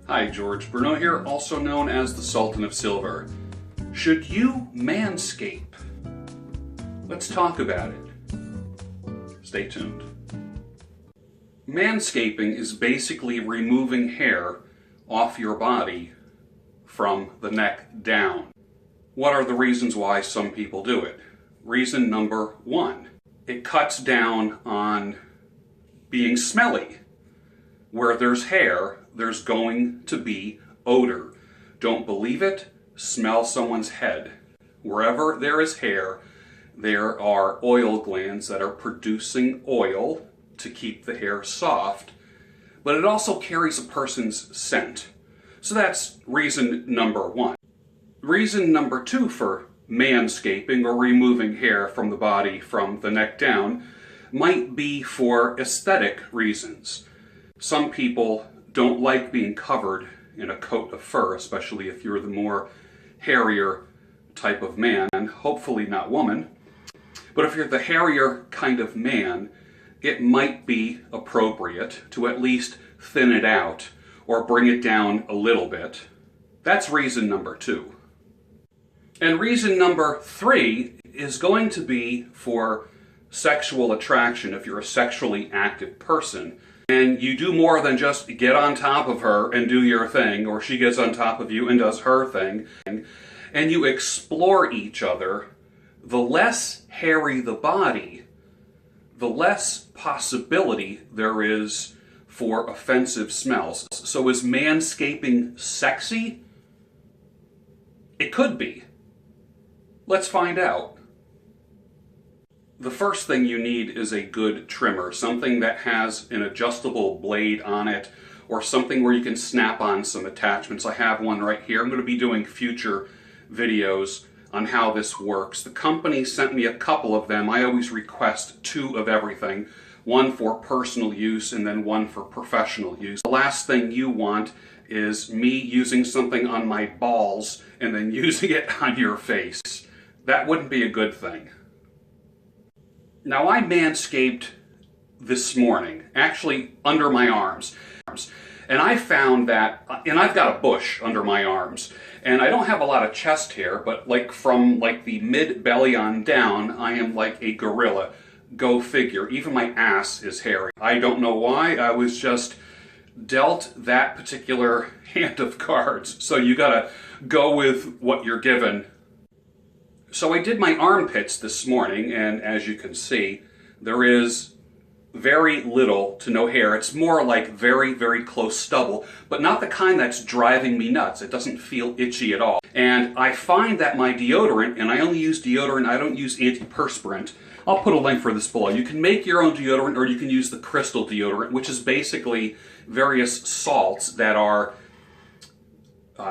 Hi, George Bruno here, also known as the Sultan of Silver. Should you manscape? Let's talk about it. Stay tuned. Manscaping is basically removing hair off your body from the neck down. What are the reasons why some people do it? Reason number one, it cuts down on being smelly. Where there's hair, there's going to be odor. Don't believe it? Smell someone's head. Wherever there is hair, there are oil glands that are producing oil to keep the hair soft, but it also carries a person's scent. So that's reason number one. Reason number two for manscaping, or removing hair from the body from the neck down, might be for aesthetic reasons. Some people don't like being covered in a coat of fur, especially if you're the more hairier type of man, and hopefully not woman. But if you're the hairier kind of man, it might be appropriate to at least thin it out or bring it down a little bit. That's reason number two. And reason number three is going to be for sexual attraction. If you're a sexually active person and you do more than just get on top of her and do your thing, or she gets on top of you and does her thing, and you explore each other, the less hairy the body, the less possibility there is for offensive smells. So is manscaping sexy? It could be. Let's find out. The first thing you need is a good trimmer, something that has an adjustable blade on it, or something where you can snap on some attachments. I have one right here. I'm going to be doing future videos on how this works. The company sent me a couple of them. I always request two of everything, one for personal use and then one for professional use. The last thing you want is me using something on my balls and then using it on your face. That wouldn't be a good thing. Now, I manscaped this morning, actually under my arms, and I found that, and I've got a bush under my arms, and I don't have a lot of chest hair, but from the mid-belly on down, I am like a gorilla. Go figure. Even my ass is hairy. I don't know why. I was just dealt that particular hand of cards, so you gotta go with what you're given. So I did my armpits this morning, and as you can see, there is very little to no hair. It's more like very, very close stubble, but not the kind that's driving me nuts. It doesn't feel itchy at all. And I find that my deodorant, and I only use deodorant, I don't use antiperspirant. I'll put a link for this below. You can make your own deodorant, or you can use the crystal deodorant, which is basically various salts that are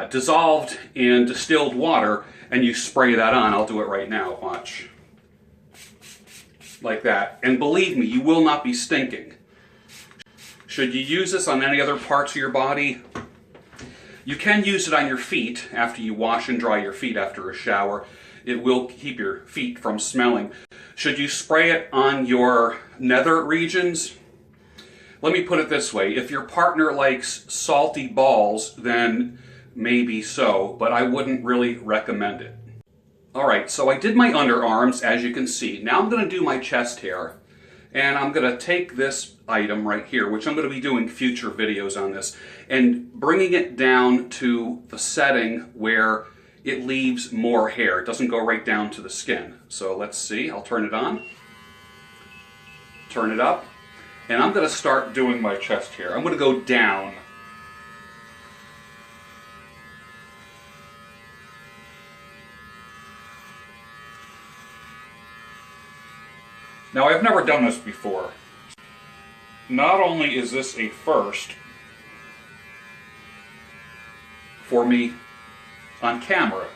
dissolved in distilled water, and you spray that on. I'll do it right now, watch. Like that. And believe me, you will not be stinking. Should you use this on any other parts of your body? You can use it on your feet after you wash and dry your feet after a shower. It will keep your feet from smelling. Should you spray it on your nether regions? Let me put it this way. If your partner likes salty balls, then maybe so, but I wouldn't really recommend it. Alright, so I did my underarms, as you can see. Now I'm going to do my chest hair, and I'm going to take this item right here, which I'm going to be doing future videos on this, and bringing it down to the setting where it leaves more hair. It doesn't go right down to the skin. So let's see, I'll turn it on, turn it up, and I'm going to start doing my chest hair. I'm going to go down. Now, I've never done this before. Not only is this a first for me on camera,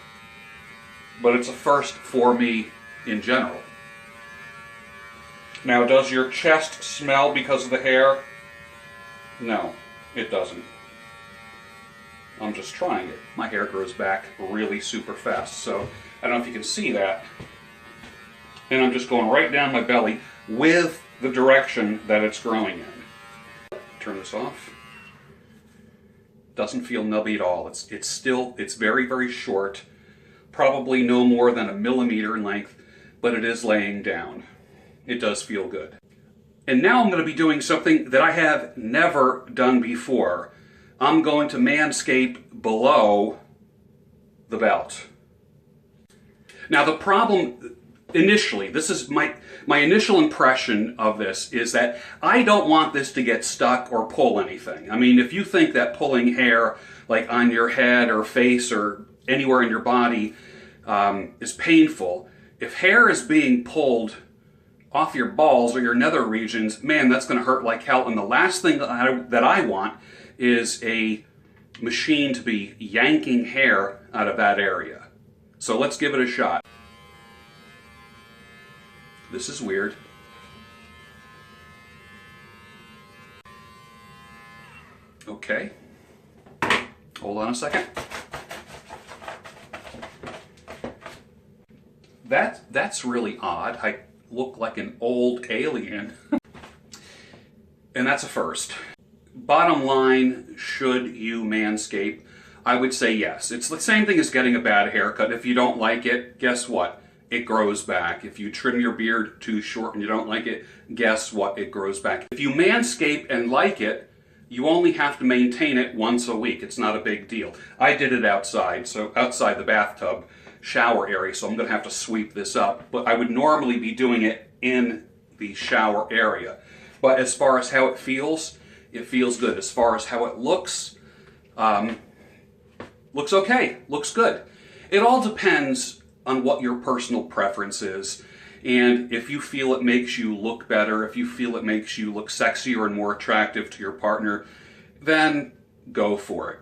but it's a first for me in general. Now, does your chest smell because of the hair? No, it doesn't. I'm just trying it. My hair grows back really super fast, so I don't know if you can see that. And I'm just going right down my belly with the direction that it's growing in. Turn this off. Doesn't feel nubby at all. It's very, very short, probably no more than 1 millimeter in length, but it is laying down. It does feel good. And now I'm going to be doing something that I have never done before. I'm going to manscape below the belt. Now the problem initially, this is my initial impression of this, is that I don't want this to get stuck or pull anything. I mean, if you think that pulling hair like on your head or face or anywhere in your body is painful, if hair is being pulled off your balls or your nether regions, man, that's going to hurt like hell. And the last thing that I want is a machine to be yanking hair out of that area. So let's give it a shot. This is weird. Okay. Hold on a second. That's really odd. I look like an old alien. And that's a first. Bottom line, should you manscape? I would say yes. It's the same thing as getting a bad haircut. If you don't like it, guess what? It grows back. If you trim your beard too short and you don't like it, guess what? It grows back. If you manscape and like it, you only have to maintain it once a week. It's not a big deal. I did it outside, so outside the bathtub shower area, so I'm going to have to sweep this up. But I would normally be doing it in the shower area. But as far as how it feels good. As far as how it looks okay, looks good. It all depends on what your personal preference is. And if you feel it makes you look better, if you feel it makes you look sexier and more attractive to your partner, then go for it.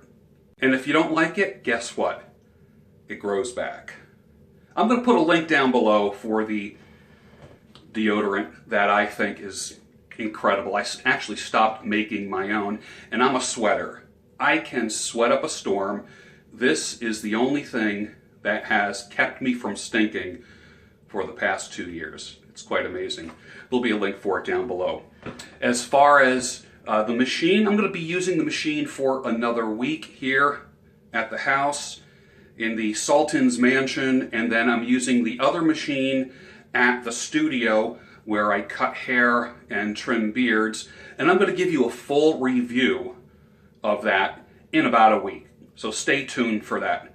And if you don't like it, guess what? It grows back. I'm going to put a link down below for the deodorant that I think is incredible. I actually stopped making my own, and I'm a sweater. I can sweat up a storm. This is the only thing that has kept me from stinking for the past 2 years. It's quite amazing. There'll be a link for it down below. As far as the machine, I'm going to be using the machine for another week here at the house in the Sultan's mansion, and then I'm using the other machine at the studio where I cut hair and trim beards, and I'm going to give you a full review of that in about a week. So stay tuned for that.